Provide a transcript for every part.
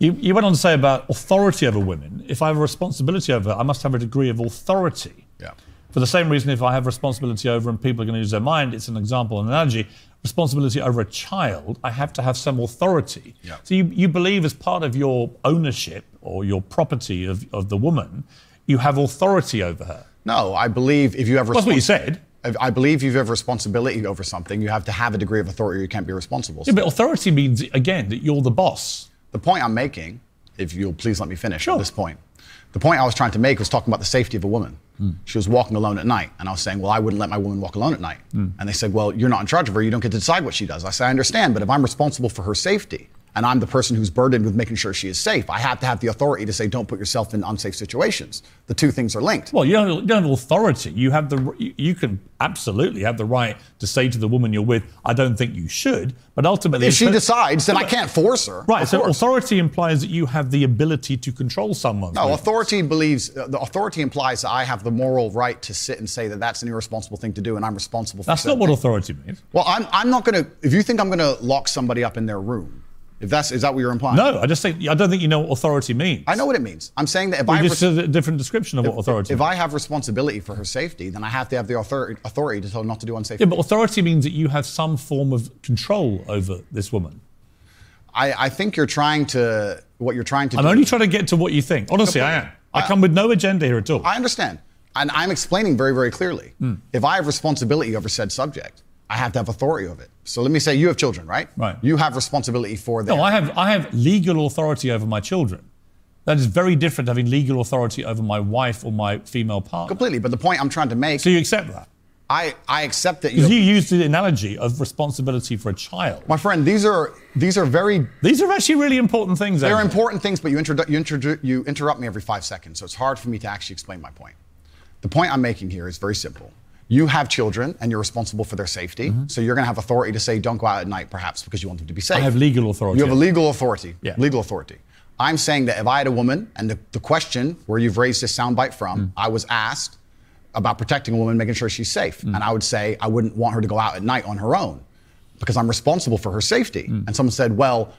You went on to say about authority over women. If I have a responsibility over her, I must have a degree of authority. Yeah. For the same reason, if I have responsibility over and people are going to use their mind, it's an example, an analogy, responsibility over a child, I have to have some authority. Yeah. So you believe as part of your ownership or your property of the woman, you have authority over her. No, I believe if you have... That's what you said. I believe if you have responsibility over something, you have to have a degree of authority or you can't be responsible. Yeah, but authority means, again, that you're the boss. The point I'm making, if you'll please let me finish Sure. at this point. The point I was trying to make was talking about the safety of a woman. She was walking alone at night, and I was saying, well, I wouldn't let my woman walk alone at night. And they said, well, you're not in charge of her, you don't get to decide what she does. I said, I understand, but if I'm responsible for her safety, and I'm the person who's burdened with making sure she is safe, I have to have the authority to say, don't put yourself in unsafe situations. The two things are linked. Well, you don't have authority. You can absolutely have the right to say to the woman you're with, I don't think you should, but ultimately... If she decides, then I can't force her. Right, so authority implies that you have the ability to control someone. No, authority implies that I have the moral right to sit and say that that's an irresponsible thing to do and I'm responsible for That's not what authority means. Well, I'm not going to... If you think I'm going to lock somebody up in their room, is that what you're implying? No, I don't think you know what authority means. I know what it means. I'm saying that if This is a different description of what authority means. If I have responsibility for her safety, then I have to have the authority to tell her not to do unsafe things. Yeah, but authority means that you have some form of control over this woman. I think what you're trying to do... I'm only trying to get to what you think. Honestly, I am. I come with no agenda here at all. I understand. And I'm explaining very, very clearly. If I have responsibility over said subject, I have to have authority of it. So let me say you have children, right? Right. You have responsibility for them. No, I have legal authority over my children. That is very different to having legal authority over my wife or my female partner. Completely, but the point I'm trying to make... So you accept that? I accept that you used the analogy of responsibility for a child. My friend, these are very... These are actually really important things. They're important things, but you interrupt me every 5 seconds, so it's hard for me to actually explain my point. The point I'm making here is very simple. You have children and you're responsible for their safety. So you're going to have authority to say, don't go out at night, perhaps because you want them to be safe. I have legal authority. You have a legal authority. Yeah. Legal authority. I'm saying that if I had a woman, and the question where you've raised this soundbite from, I was asked about protecting a woman, making sure she's safe. And I would say, I wouldn't want her to go out at night on her own because I'm responsible for her safety. And someone said, well,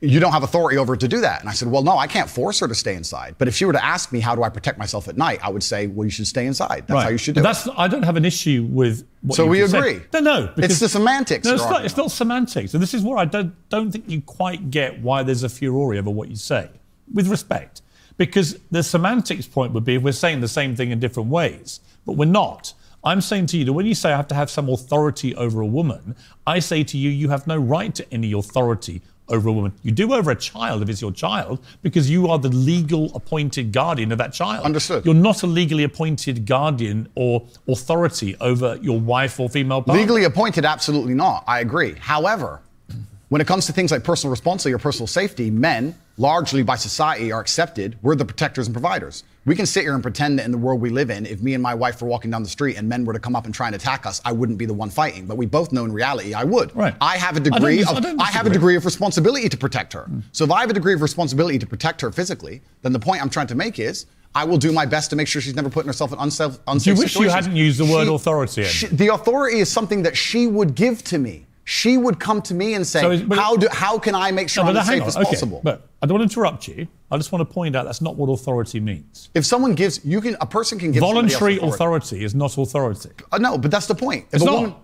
you don't have authority over her to do that. And I said, well, no, I can't force her to stay inside. But if she were to ask me, how do I protect myself at night? I would say, well, you should stay inside. That's how you should do it. I don't have an issue with what So we said. agree. No. It's the semantics. No, it's not semantics. And this is where I don't think you quite get why there's a furore over what you say, with respect. Because the semantics point would be if we're saying the same thing in different ways, but we're not. I'm saying to you that when you say I have to have some authority over a woman, I say to you, you have no right to any authority over a woman. You do over a child if it's your child, because you are the legal appointed guardian of that child. Understood. You're not a legally appointed guardian or authority over your wife or female partner. Legally appointed, absolutely not. I agree. However, when it comes to things like personal responsibility or personal safety, men, largely by society, are accepted. We're the protectors and providers. We can sit here and pretend that in the world we live in, if me and my wife were walking down the street and men were to come up and try and attack us, I wouldn't be the one fighting. But we both know in reality I would. Right. I have a degree of responsibility to protect her. So if I have a degree of responsibility to protect her physically, then the point I'm trying to make is I will do my best to make sure she's never putting herself in unsafe situations. Do you wish you hadn't used the word authority? The authority is something that she would give to me. She would come to me and say, how can I make sure I'm as safe as possible? But I don't want to interrupt you. I just want to point out that's not what authority means. If someone gives, a person can give voluntary authority is not authority. No, but that's the point. It's not.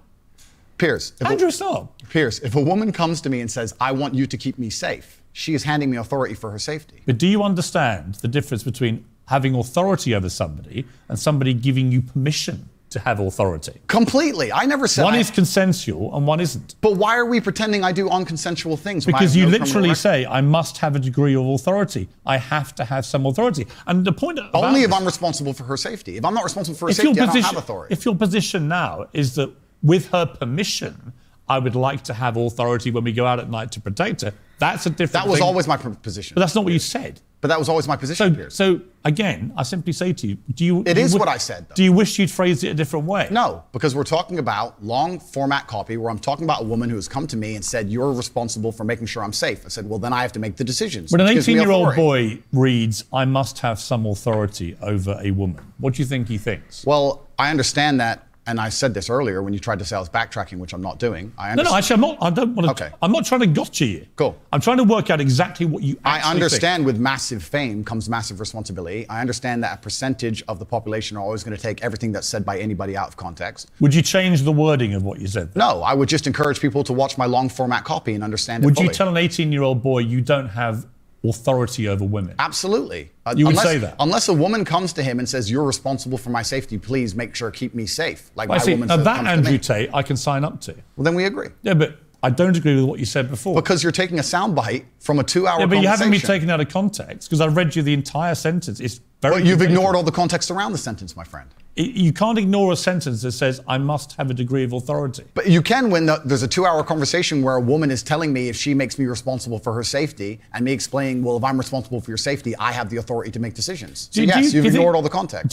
Piers. Andrew, it's not. Piers, if a woman comes to me and says, I want you to keep me safe, she is handing me authority for her safety. But do you understand the difference between having authority over somebody and somebody giving you permission to have authority? Completely. I never said one is consensual and one isn't. But why are we pretending I do unconsensual things? Because you literally say, I must have a degree of authority. I have to have some authority. And the point only if I'm responsible for her safety. If I'm not responsible for her safety, I don't have authority. If your position now is that with her permission, I would like to have authority when we go out at night to protect her, that's a different thing. That was always my position. But that's not what you said. But that was always my position, Piers. So again, I simply say to you, It is what I said, though. Do you wish you'd phrased it a different way? No, because we're talking about long format copy where I'm talking about a woman who has come to me and said, you're responsible for making sure I'm safe. I said, well, then I have to make the decisions. When an 18-year-old boy reads, I must have some authority over a woman, what do you think he thinks? Well, I understand that and I said this earlier when you tried to say I was backtracking, which I'm not doing. No, actually, I'm not. I don't want to. Okay. I'm not trying to gotcha you. Cool. I'm trying to work out exactly what you actually I understand think. with massive fame comes massive responsibility. I understand that a percentage of the population are always going to take everything that's said by anybody out of context. Would you change the wording of what you said? No, I would just encourage people to watch my long format copy and understand it Would fully. you tell an 18-year-old boy you don't have authority over women? Absolutely. You would say that? Unless a woman comes to him and says, you're responsible for my safety, please make sure keep me safe. Like I my see. woman Now says, that comes to Andrew me. Tate, I can sign up to. Well, then we agree. Yeah, but I don't agree with what you said before. Because you're taking a soundbite from a 2-hour yeah, but conversation. you haven't been taken out of context because I read you the entire sentence. It's very. But you've confusing. ignored all the context around the sentence, my friend. You can't ignore a sentence that says, I must have a degree of authority. But you can when there's a 2-hour conversation where a woman is telling me if she makes me responsible for her safety and me explaining, well, if I'm responsible for your safety, I have the authority to make decisions. So yes, you've ignored all the context.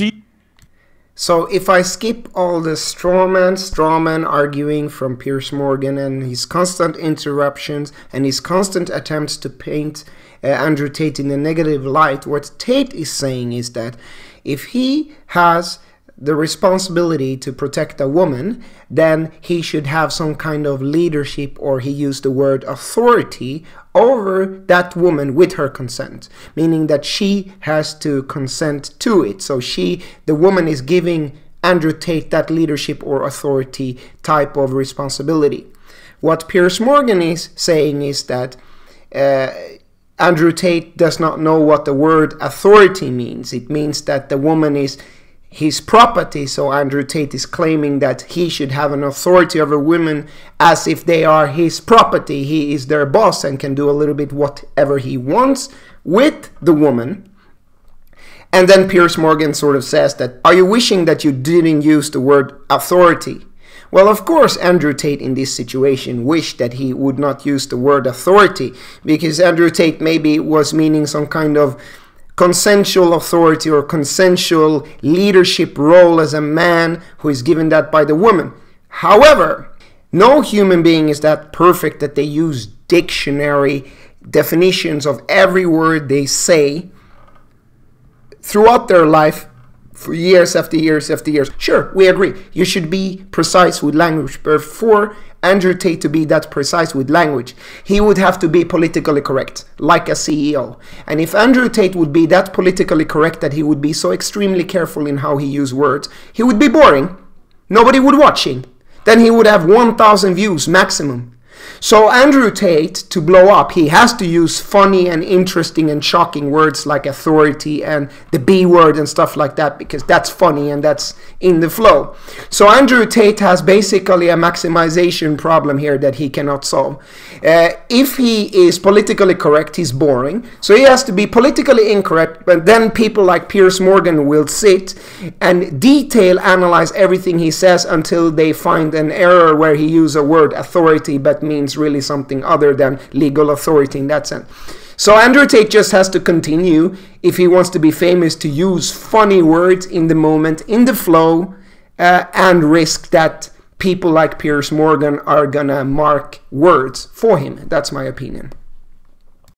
So if I skip all the strawman arguing from Piers Morgan and his constant interruptions and his constant attempts to paint Andrew Tate in a negative light, what Tate is saying is that if he has the responsibility to protect a woman, then he should have some kind of leadership, or he used the word authority, over that woman with her consent, meaning that she has to consent to it. So the woman is giving Andrew Tate that leadership or authority type of responsibility. What Piers Morgan is saying is that Andrew Tate does not know what the word authority means. It means that the woman is his property, so Andrew Tate is claiming that he should have an authority over women as if they are his property. He is their boss and can do a little bit whatever he wants with the woman. And then Piers Morgan sort of says that, are you wishing that you didn't use the word authority? Well, of course, Andrew Tate in this situation wished that he would not use the word authority, because Andrew Tate maybe was meaning some kind of consensual authority or consensual leadership role as a man who is given that by the woman. However, no human being is that perfect that they use dictionary definitions of every word they say throughout their life for years after years after years. Sure, we agree. You should be precise with language, but for Andrew Tate to be that precise with language, he would have to be politically correct, like a CEO. And if Andrew Tate would be that politically correct that he would be so extremely careful in how he used words, he would be boring. Nobody would watch him. Then he would have 1,000 views maximum. So Andrew Tate, to blow up, he has to use funny and interesting and shocking words like authority and the B word and stuff like that, because that's funny and that's in the flow. So Andrew Tate has basically a maximization problem here that he cannot solve. If he is politically correct, he's boring. So he has to be politically incorrect, but then people like Piers Morgan will sit and detail analyze everything he says until they find an error where he uses a word authority but means really something other than legal authority in that sense. So Andrew Tate just has to continue, if he wants to be famous, to use funny words in the moment, in the flow, and risk that people like Piers Morgan are gonna mark words for him. That's my opinion.